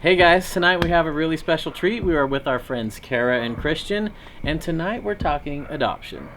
Hey guys, tonight we have a really special treat. We are with our friends Kara and Christian, and tonight we're talking adoption.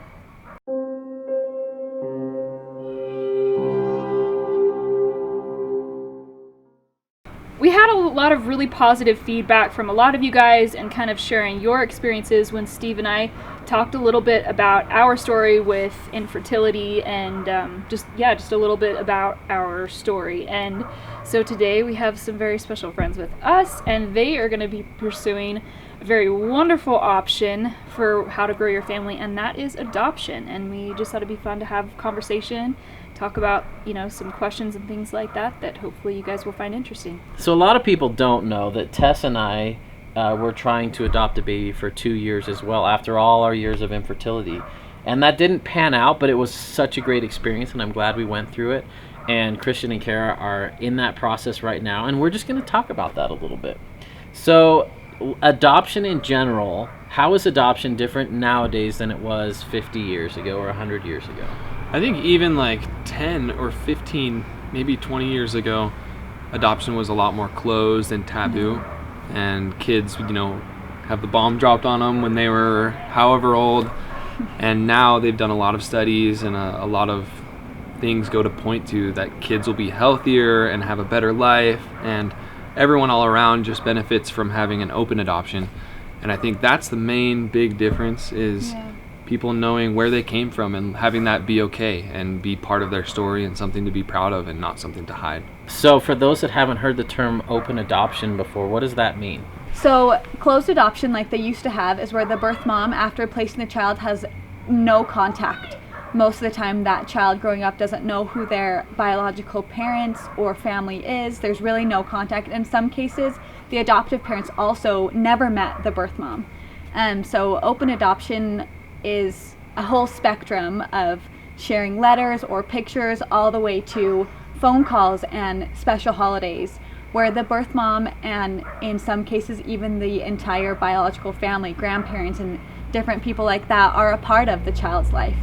We had a lot of really positive feedback from a lot of you guys and kind of sharing your experiences when Steve and I talked a little bit about our story with infertility and just a little bit about our story. And so today we have some very special friends with us, and they are going to be pursuing a very wonderful option for how to grow your family, and that is adoption. And we just thought it'd be fun to have a conversation, talk about, some questions and things like that hopefully you guys will find interesting. So a lot of people don't know that Tess and I were trying to adopt a baby for 2 years as well, after all our years of infertility. And that didn't pan out, but it was such a great experience, and I'm glad we went through it. And Christian and Kara are in that process right now, and we're just going to talk about that a little bit. So adoption in general, how is adoption different nowadays than it was 50 years ago or 100 years ago? I think even like 10 or 15, maybe 20 years ago, adoption was a lot more closed and taboo. And kids, have the bomb dropped on them when they were however old. And now they've done a lot of studies, and a lot of things go to point to that kids will be healthier and have a better life. And everyone all around just benefits from having an open adoption. And I think that's the main big difference is people knowing where they came from and having that be okay and be part of their story and something to be proud of and not something to hide. So for those that haven't heard the term open adoption before, what does that mean? So closed adoption, like they used to have, is where the birth mom, after placing the child, has no contact. Most of the time that child growing up doesn't know who their biological parents or family is. There's really no contact. In some cases, the adoptive parents also never met the birth mom. So open adoption is a whole spectrum of sharing letters or pictures all the way to phone calls and special holidays where the birth mom and in some cases even the entire biological family, grandparents and different people like that are a part of the child's life,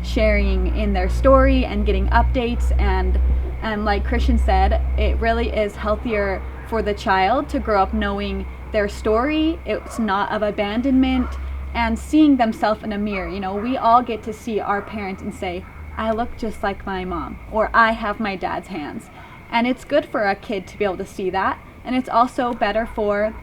sharing in their story and getting updates. And like Christian said, it really is healthier for the child to grow up knowing their story. It's not of abandonment and seeing themselves in a mirror. We all get to see our parents and say, I look just like my mom, or I have my dad's hands. And it's good for a kid to be able to see that. And it's also better for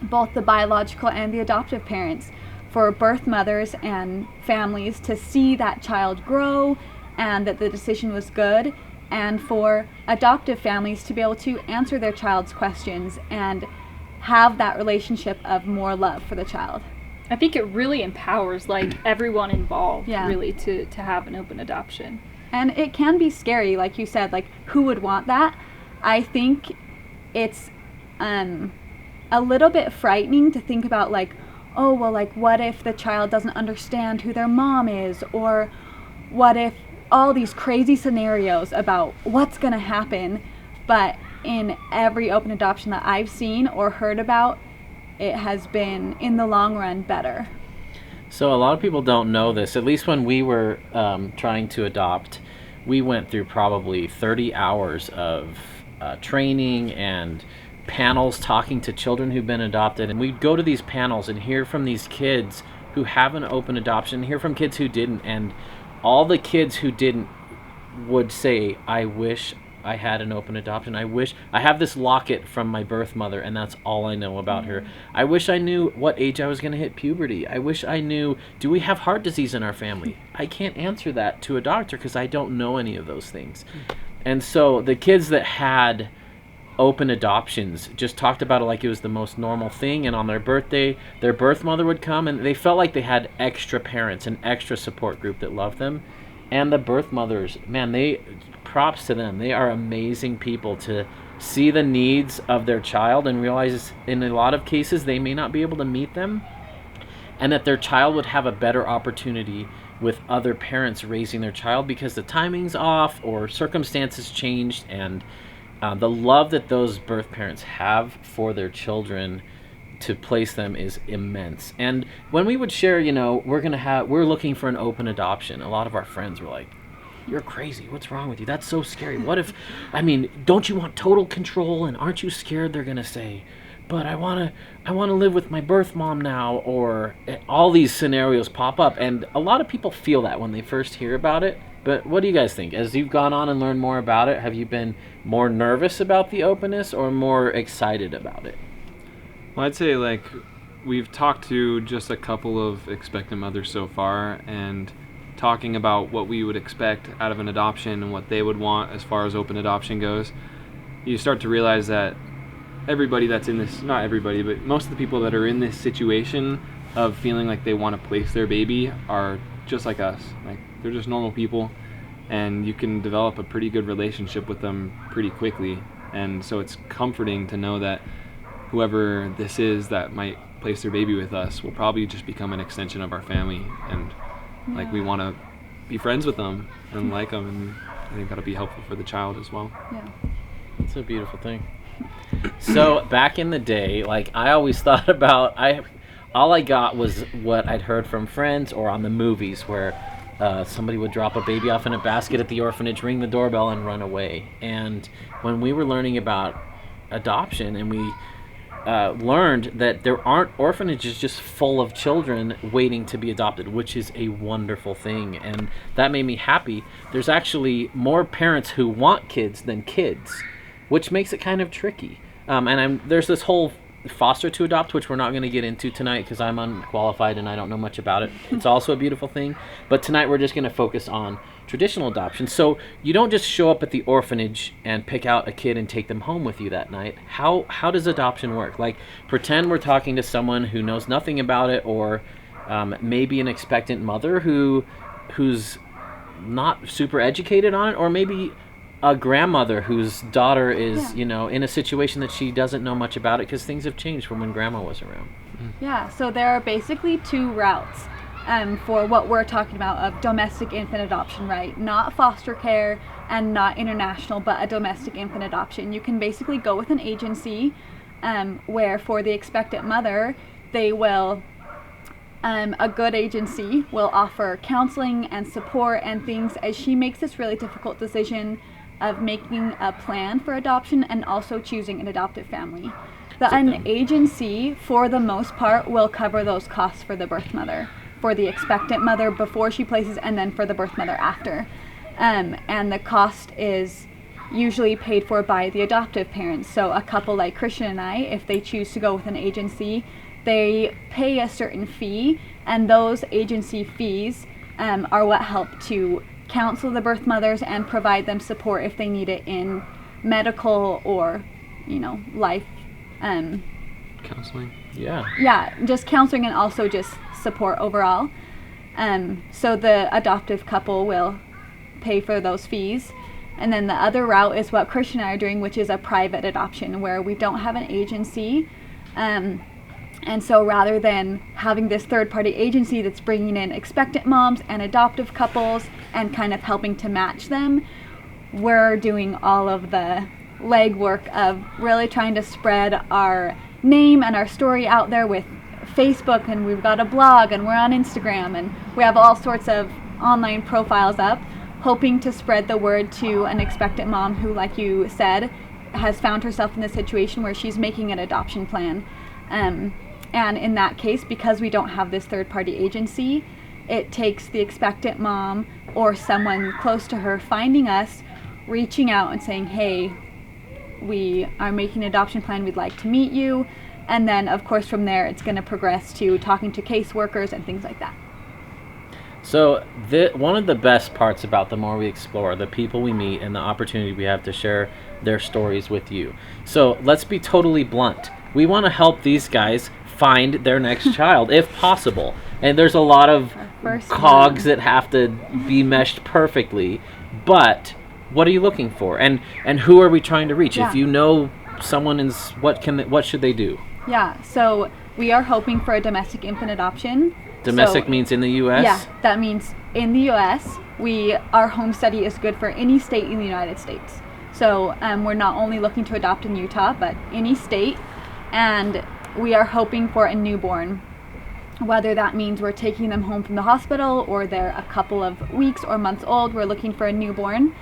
both the biological and the adoptive parents, for birth mothers and families to see that child grow and that the decision was good, and for adoptive families to be able to answer their child's questions and have that relationship of more love for the child. I think it really empowers everyone involved really to have an open adoption. And it can be scary, like you said, who would want that? I think it's a little bit frightening to think about what if the child doesn't understand who their mom is, or what if all these crazy scenarios about what's going to happen. But in every open adoption that I've seen or heard about, it has been, in the long run, better. So a lot of people don't know this. At least when we were trying to adopt, we went through probably 30 hours of training and panels talking to children who've been adopted. And we'd go to these panels and hear from these kids who have an open adoption, hear from kids who didn't. And all the kids who didn't would say, I wish I had an open adoption. I wish I have this locket from my birth mother, and that's all I know about her. I wish I knew what age I was going to hit puberty. I wish I knew, do we have heart disease in our family? I can't answer that to a doctor because I don't know any of those things. And so the kids that had open adoptions just talked about it like it was the most normal thing, and on their birthday their birth mother would come, and they felt like they had extra parents, an extra support group that loved them. And the birth mothers, man, props to them. They are amazing people to see the needs of their child and realize in a lot of cases they may not be able to meet them, and that their child would have a better opportunity with other parents raising their child because the timing's off or circumstances changed. And the love that those birth parents have for their children to place them is immense. And when we would share, we're looking for an open adoption, a lot of our friends were like, you're crazy. What's wrong with you? That's so scary. What if, don't you want total control? And aren't you scared they're going to say, but I want to live with my birth mom now, or all these scenarios pop up, and a lot of people feel that when they first hear about it. But what do you guys think? As you've gone on and learned more about it, have you been more nervous about the openness or more excited about it? Well, I'd say like we've talked to just a couple of expectant mothers so far, and talking about what we would expect out of an adoption and what they would want as far as open adoption goes, you start to realize that everybody that's in this, not everybody, but most of the people that are in this situation of feeling like they want to place their baby are just like us. Like, they're just normal people, and you can develop a pretty good relationship with them pretty quickly. And so it's comforting to know that whoever this is that might place their baby with us will probably just become an extension of our family, and like we want to be friends with them and like them, and I think that'll be helpful for the child as well. Yeah. It's a beautiful thing. So back in the day, like I always thought about, all I got was what I'd heard from friends or on the movies where somebody would drop a baby off in a basket at the orphanage, ring the doorbell, and run away. And when we were learning about adoption, and we learned that there aren't orphanages just full of children waiting to be adopted, which is a wonderful thing, and that made me happy. There's actually more parents who want kids than kids, which makes it kind of tricky. There's this whole foster to adopt, which we're not going to get into tonight because I'm unqualified and I don't know much about it. It's also a beautiful thing, but tonight we're just going to focus on traditional adoption. So you don't just show up at the orphanage and pick out a kid and take them home with you that night. How does adoption work? Like, pretend we're talking to someone who knows nothing about it, or maybe an expectant mother who's not super educated on it, or maybe a grandmother whose daughter is, in a situation that she doesn't know much about it because things have changed from when grandma was around. Yeah, so there are basically two routes for what we're talking about of domestic infant adoption, right? Not foster care and not international, but a domestic infant adoption. You can basically go with an agency where for the expectant mother, they will, a good agency will offer counseling and support and things as she makes this really difficult decision of making a plan for adoption and also choosing an adoptive family. An agency, for the most part, will cover those costs for the birth mother, for the expectant mother before she places, and then for the birth mother after. And the cost is usually paid for by the adoptive parents. So a couple like Christian and I, if they choose to go with an agency, they pay a certain fee, and those agency fees are what help to counsel the birth mothers and provide them support if they need it in medical or, life. Counseling. Yeah, just counseling and also just support overall. So the adoptive couple will pay for those fees. And then the other route is what Christian and I are doing, which is a private adoption where we don't have an agency. And so rather than having this third-party agency that's bringing in expectant moms and adoptive couples and kind of helping to match them, we're doing all of the legwork of really trying to spread our name and our story out there with Facebook, and we've got a blog, and we're on Instagram, and we have all sorts of online profiles up, hoping to spread the word to an expectant mom who, like you said, has found herself in this situation where she's making an adoption plan. And in that case, because we don't have this third-party agency, it takes the expectant mom or someone close to her finding us, reaching out and saying, hey, we are making an adoption plan, we'd like to meet you. And then, of course, from there, it's going to progress to talking to caseworkers and things like that. So one of the best parts about the more we explore, the people we meet, and the opportunity we have to share their stories with you. So let's be totally blunt. We want to help these guys find their next child, if possible. And there's a lot of cogs that have to be meshed perfectly. But what are you looking for? And who are we trying to reach? Yeah. If you know someone in what should they do? Yeah, so we are hoping for a domestic infant adoption. Domestic means in the U.S.? Yeah, that means in the U.S. Our home study is good for any state in the United States. So we're not only looking to adopt in Utah, but any state. And we are hoping for a newborn, whether that means we're taking them home from the hospital or they're a couple of weeks or months old. We're looking for a newborn.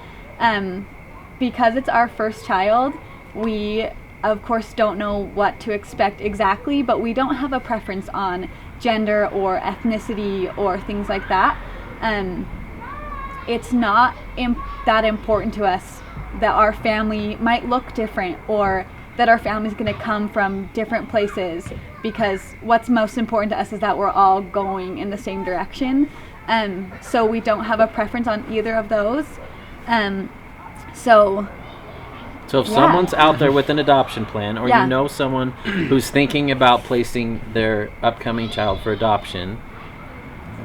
Because it's our first child, we of course don't know what to expect exactly, but we don't have a preference on gender or ethnicity or things like that. It's not that important to us that our family might look different or that our family's going to come from different places, because what's most important to us is that we're all going in the same direction. So we don't have a preference on either of those. So if someone's out there with an adoption plan, or you know someone who's thinking about placing their upcoming child for adoption,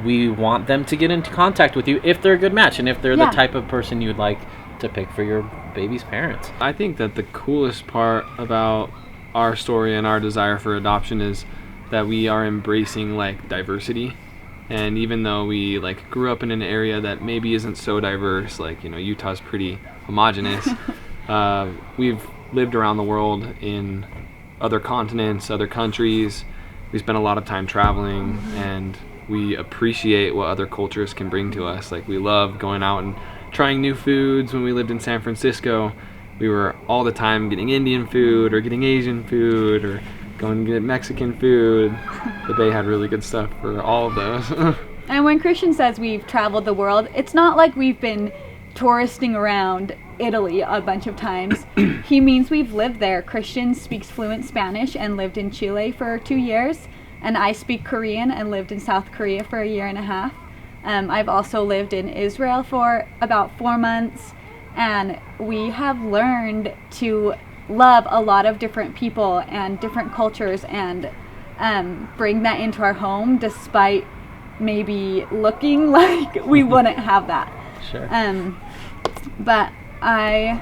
we want them to get into contact with you if they're a good match and if they're the type of person you'd like to pick for your baby's parents. I think that the coolest part about our story and our desire for adoption is that we are embracing like diversity. And even though we like grew up in an area that maybe isn't so diverse, like, you know, Utah's pretty homogenous, we've lived around the world in other continents, other countries. We spent a lot of time traveling, and we appreciate what other cultures can bring to us. Like, we love going out and trying new foods. When we lived in San Francisco, we were all the time getting Indian food or getting Asian food or going to get Mexican food. The Bay had really good stuff for all of those. And when Christian says we've traveled the world, it's not like we've been touristing around Italy a bunch of times. He means we've lived there. Christian speaks fluent Spanish and lived in Chile for 2 years, and I speak Korean and lived in South Korea for 1.5 years. I've also lived in Israel for about 4 months, and we have learned to love a lot of different people and different cultures and bring that into our home, despite maybe looking like we wouldn't have that. Sure. But I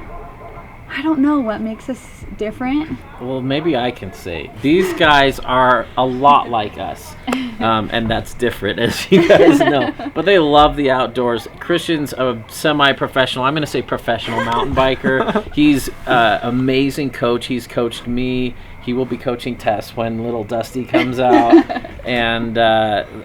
don't know what makes us different. Well, maybe I can say these guys are a lot like us, and that's different, as you guys know. But they love the outdoors. Christian's a semi-professional, I'm going to say professional mountain biker. He's an amazing coach. He's coached me. He will be coaching Tess when little Dusty comes out. And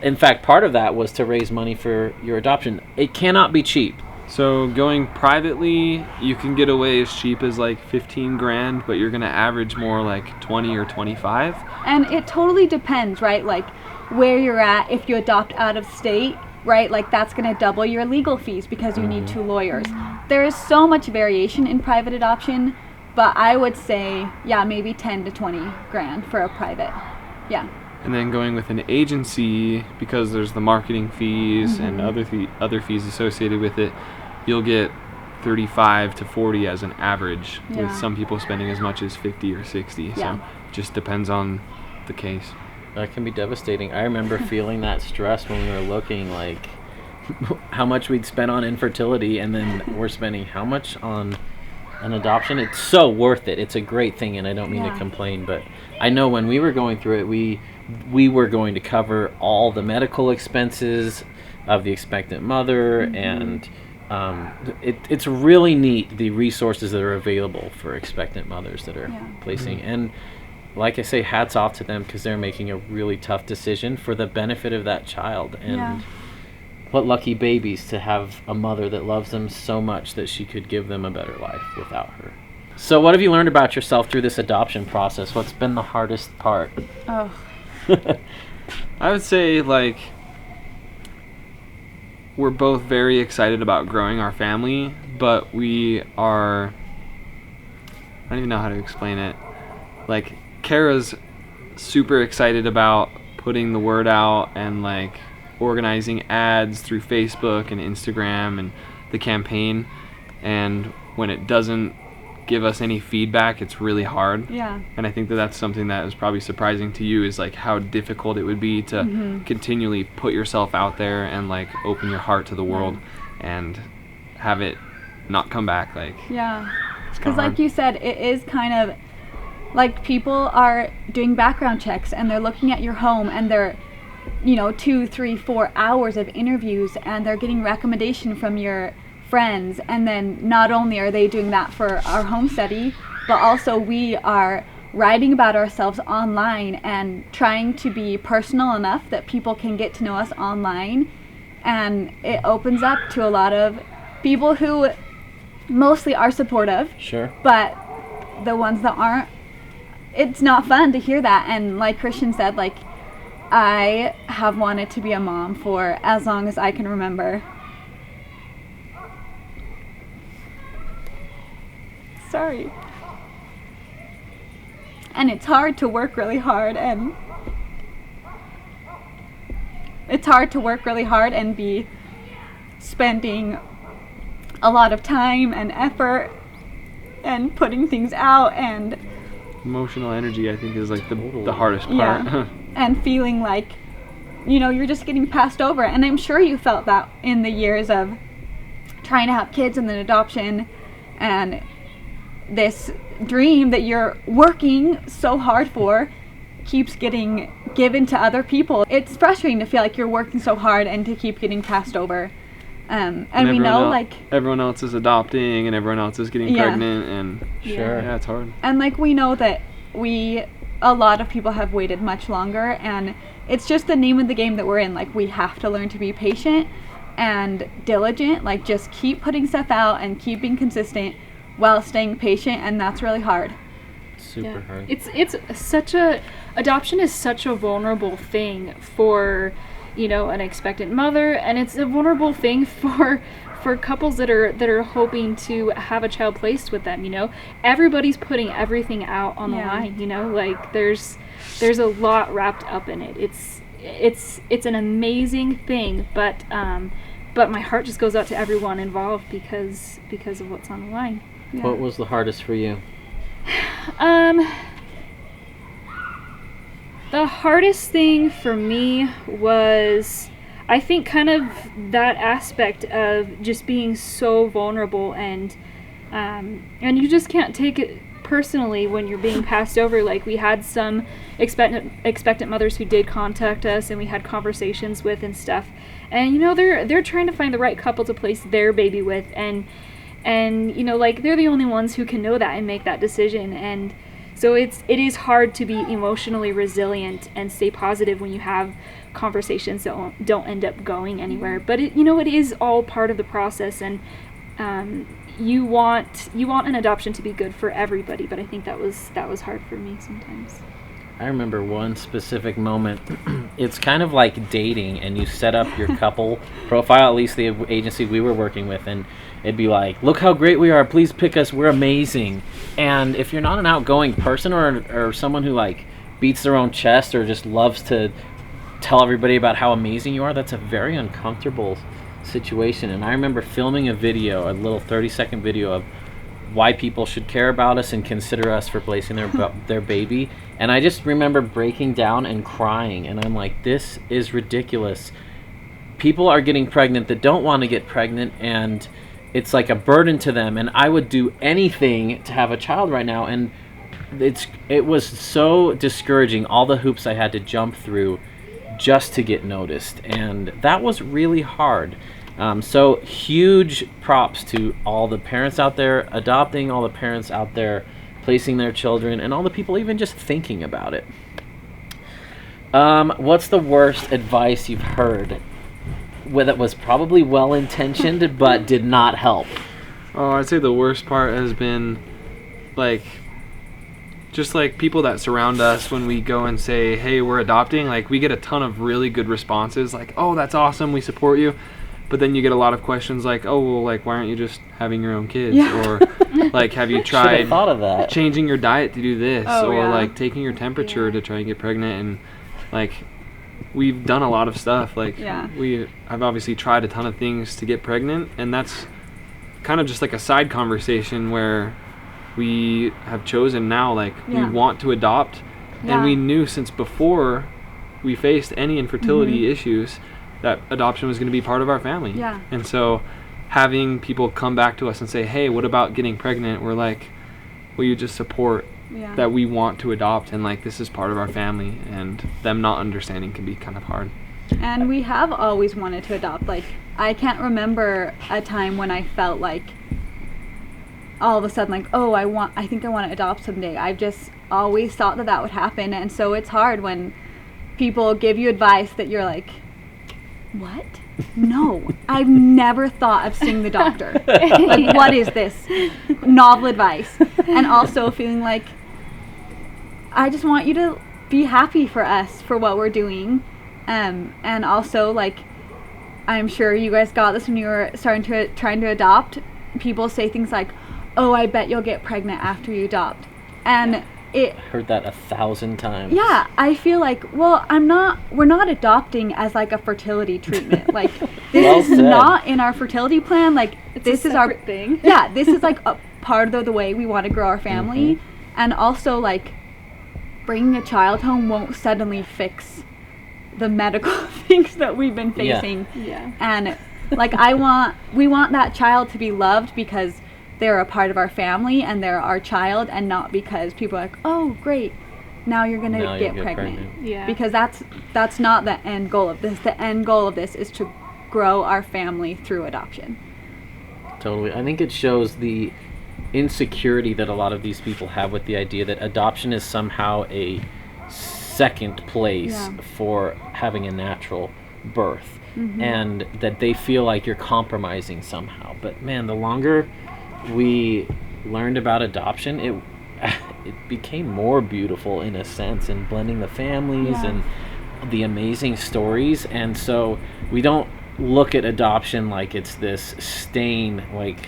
in fact, part of that was to raise money for your adoption. It cannot be cheap. So going privately, you can get away as cheap as like 15 grand, but you're going to average more like 20 or 25. And it totally depends, right? Like where you're at. If you adopt out of state, right? Like that's going to double your legal fees because you need 2 lawyers. There is so much variation in private adoption, but I would say, yeah, maybe 10 to 20 grand for a private. Yeah. And then going with an agency, because there's the marketing fees and other fees associated with it, you'll get 35 to 40 as an average, with some people spending as much as 50 or 60. So it just depends on the case. That can be devastating. I remember feeling that stress when we were looking, like how much we'd spent on infertility, and then we're spending how much on an adoption. It's so worth it. It's a great thing, and I don't mean to complain, but I know when we were going through it, we were going to cover all the medical expenses of the expectant mother, and it's really neat, the resources that are available for expectant mothers that are placing. And like I say, hats off to them, because they're making a really tough decision for the benefit of that child. And what lucky babies to have a mother that loves them so much that she could give them a better life without her. So what have you learned about yourself through this adoption process? What's been the hardest part? Oh. I would say, like, we're both very excited about growing our family, but we are, I don't even know how to explain it. Like, Kara's super excited about putting the word out and like organizing ads through Facebook and Instagram and the campaign, and when it doesn't give us any feedback, it's really hard. And I think that that's something that is probably surprising to you, is like how difficult it would be to continually put yourself out there and like open your heart to the world and have it not come back. Like, because like you said, it is kind of like people are doing background checks and they're looking at your home and they're, you know, 2, 3, 4 hours of interviews, and they're getting recommendation from your friends. And then not only are they doing that for our home study, but also we are writing about ourselves online and trying to be personal enough that people can get to know us online. And it opens up to a lot of people who mostly are supportive, Sure. but the ones that aren't, it's not fun to hear that. And like Christian said, like, I have wanted to be a mom for as long as I can remember. Sorry. And it's hard to work really hard and be spending a lot of time and effort and putting things out, and emotional energy, I think, is like the hardest part. Yeah. And feeling like, you know, you're just getting passed over. And I'm sure you felt that in the years of trying to have kids and then adoption, and this dream that you're working so hard for keeps getting given to other people. It's frustrating to feel like you're working so hard and to keep getting passed over. And we know, like, everyone else is adopting and everyone else is getting pregnant, and Sure. it's hard. And like, we know that a lot of people have waited much longer, and it's just the name of the game that we're in. Like, we have to learn to be patient and diligent, like, just keep putting stuff out and keep being consistent while staying patient, and that's really hard. Super hard. It's such adoption is such a vulnerable thing for, you know, an expectant mother, and it's a vulnerable thing for couples that are hoping to have a child placed with them. You know, everybody's putting everything out on the line. You know, like, there's a lot wrapped up in it. It's an amazing thing, but my heart just goes out to everyone involved because of what's on the line. Yeah. What was the hardest for you? The hardest thing for me was, I think, kind of that aspect of just being so vulnerable, and you just can't take it personally when you're being passed over. Like, we had some expectant mothers who did contact us, and we had conversations with and stuff, and, you know, they're trying to find the right couple to place their baby with, and you know, like, they're the only ones who can know that and make that decision. And so it is hard to be emotionally resilient and stay positive when you have conversations that don't end up going anywhere. But it is all part of the process, and you want an adoption to be good for everybody. But I think that was hard for me sometimes. I remember one specific moment. It's kind of like dating, and you set up your couple profile, at least the agency we were working with, and it'd be like, look how great we are, please pick us, we're amazing. And if you're not an outgoing person or someone who, like, beats their own chest or just loves to tell everybody about how amazing you are, that's a very uncomfortable situation. And I remember filming a little 30-second video of why people should care about us and consider us for placing their baby. And I just remember breaking down and crying, and I'm like, this is ridiculous. People are getting pregnant that don't want to get pregnant, and it's like a burden to them, and I would do anything to have a child right now. And it was so discouraging, all the hoops I had to jump through just to get noticed, and that was really hard. So huge props to all the parents out there adopting, all the parents out there placing their children, and all the people even just thinking about it. What's the worst advice you've heard that was probably well-intentioned but did not help? Oh, I'd say the worst part has been, like, just like people that surround us when we go and say, hey, we're adopting. Like, we get a ton of really good responses, like, oh, that's awesome, we support you. But then you get a lot of questions like, oh, well, like, why aren't you just having your own kids? Yeah. Or, like, have you tried thought of that. changing your diet to do this? Oh, or, yeah. like, taking your temperature to try and get pregnant? And, like, we've done a lot of stuff. Like, I've obviously tried a ton of things to get pregnant, and that's kind of just like a side conversation where we have chosen now, like, we want to adopt, and we knew since before we faced any infertility issues that adoption was going to be part of our family. Yeah. And so having people come back to us and say, hey, what about getting pregnant? We're like, will you just support that we want to adopt, and, like, this is part of our family, and them not understanding can be kind of hard. And we have always wanted to adopt. Like, I can't remember a time when I felt like all of a sudden, like, oh, I think I want to adopt someday. I've just always thought that would happen. And so it's hard when people give you advice that you're like, what? No, I've never thought of seeing the doctor. Like, what is this novel advice? And also feeling like, I just want you to be happy for us for what we're doing. And also, like, I'm sure you guys got this when you were trying to adopt. People say things like, oh, I bet you'll get pregnant after you adopt. And I heard that 1,000 times. Yeah, I feel like, well, we're not adopting as like a fertility treatment. Like, this is not in our fertility plan. Like, this is our thing. Yeah, this is like a part of the way we want to grow our family. And also, like, bringing a child home won't suddenly fix the medical things that we've been facing. Yeah. And like, we want that child to be loved because they're a part of our family and they're our child, and not because people are like, oh great, now you're gonna get pregnant. Yeah. Because that's not the end goal of this. The end goal of this is to grow our family through adoption. Totally. I think it shows the insecurity that a lot of these people have with the idea that adoption is somehow a second place for having a natural birth, and that they feel like you're compromising somehow. But man, the longer we learned about adoption, it became more beautiful in a sense, and blending the families and the amazing stories. And so we don't look at adoption like it's this stain like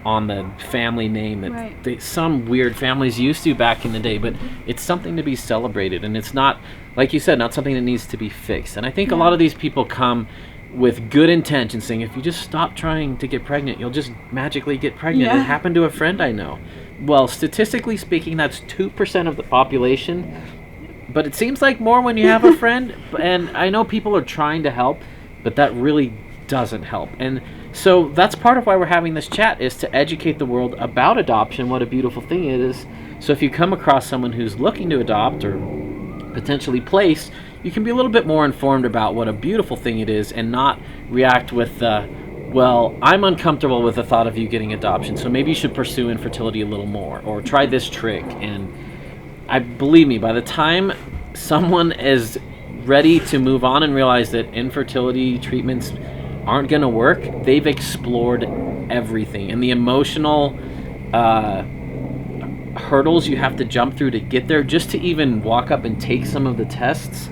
on the family name that some weird families used to back in the day, but it's something to be celebrated, and it's not, like you said, not something that needs to be fixed. And I think a lot of these people come with good intentions, saying if you just stop trying to get pregnant, you'll just magically get pregnant. It happened to a friend I know. Well, statistically speaking, that's 2% of the population, but it seems like more when you have a friend. And I know people are trying to help, but that really doesn't help. And so that's part of why we're having this chat, is to educate the world about adoption, what a beautiful thing it is. So if you come across someone who's looking to adopt or potentially place, you can be a little bit more informed about what a beautiful thing it is, and not react with well, I'm uncomfortable with the thought of you getting adoption, so maybe you should pursue infertility a little more, or try this trick. And believe me, by the time someone is ready to move on and realize that infertility treatments aren't going to work, they've explored everything, and the emotional hurdles you have to jump through to get there, just to even walk up and take some of the tests,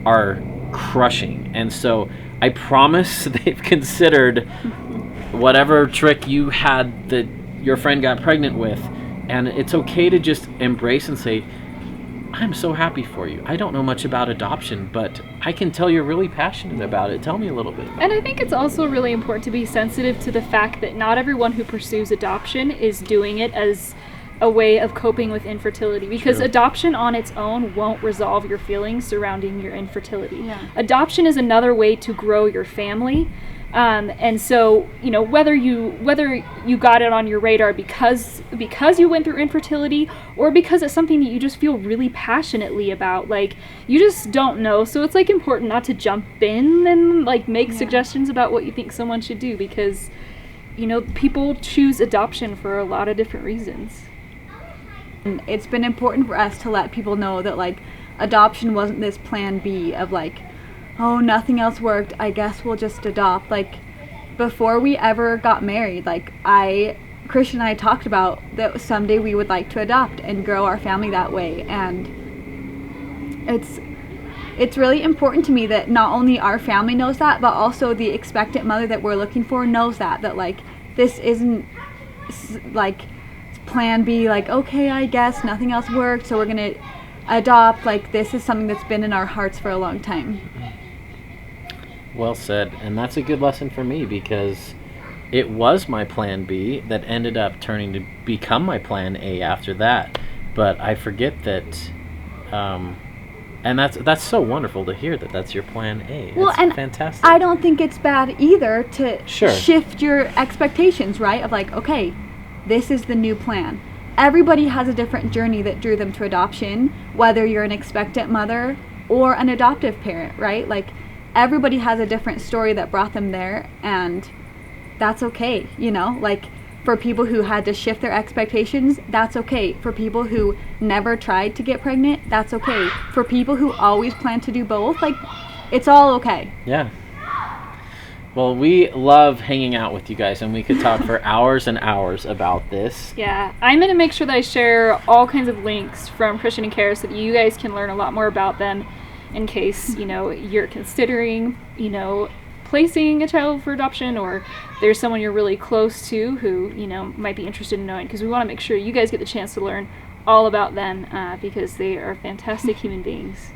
are crushing. And so I promise they've considered whatever trick you had that your friend got pregnant with, and it's okay to just embrace and say, I'm so happy for you. I don't know much about adoption, but I can tell you're really passionate about it. Tell me a little bit about And I think it's also really important to be sensitive to the fact that not everyone who pursues adoption is doing it as a way of coping with infertility, because adoption on its own won't resolve your feelings surrounding your infertility. Adoption is another way to grow your family. And so, you know, whether you got it on your radar because you went through infertility, or because it's something that you just feel really passionately about, like, you just don't know. So it's like important not to jump in and like make suggestions about what you think someone should do, because, you know, people choose adoption for a lot of different reasons. And it's been important for us to let people know that, like, adoption wasn't this plan B of like, oh, nothing else worked, I guess we'll just adopt. Like, before we ever got married, like, Christian and I talked about that someday we would like to adopt and grow our family that way. And it's really important to me that not only our family knows that, but also the expectant mother that we're looking for knows that like, this isn't like plan B, like, okay, I guess nothing else worked, so we're gonna adopt. Like, this is something that's been in our hearts for a long time. Well said. And that's a good lesson for me, because it was my plan B that ended up turning to become my plan A after that. But I forget that, and that's so wonderful to hear that that's your plan A. Well, it's and fantastic. I don't think it's bad either to shift your expectations, right? Of like, okay, this is the new plan. Everybody has a different journey that drew them to adoption, whether you're an expectant mother or an adoptive parent, right? Like, everybody has a different story that brought them there, and that's okay, you know? Like, for people who had to shift their expectations, that's okay. For people who never tried to get pregnant, that's okay. For people who always plan to do both, like, it's all okay. Yeah. Well, we love hanging out with you guys, and we could talk for hours and hours about this. Yeah, I'm going to make sure that I share all kinds of links from Christian and Care so that you guys can learn a lot more about them in case, you're considering, placing a child for adoption, or there's someone you're really close to who, might be interested in knowing, because we want to make sure you guys get the chance to learn all about them because they are fantastic human beings.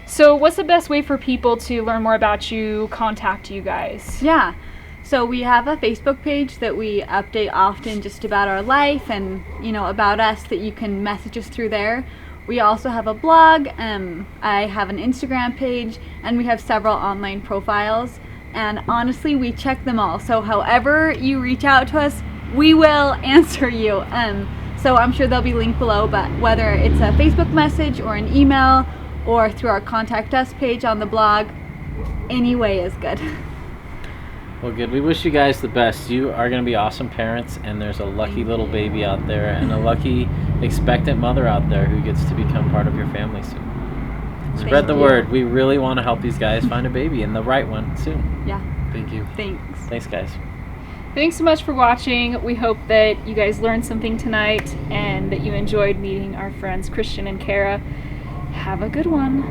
So what's the best way for people to learn more about you, contact you guys? Yeah. So we have a Facebook page that we update often just about our life and, about us, that you can message us through there. We also have a blog, I have an Instagram page, and we have several online profiles. And honestly, we check them all. So however you reach out to us, we will answer you. So I'm sure they'll be linked below, but whether it's a Facebook message or an email or through our Contact Us page on the blog, any way is good. Well, good. We wish you guys the best. You are going to be awesome parents, and there's a lucky little baby out there and a lucky expectant mother out there who gets to become part of your family soon. Spread the word. We really want to help these guys find a baby, and the right one soon. Yeah. Thank you. Thanks. Thanks, guys. Thanks so much for watching. We hope that you guys learned something tonight and that you enjoyed meeting our friends Christian and Kara. Have a good one.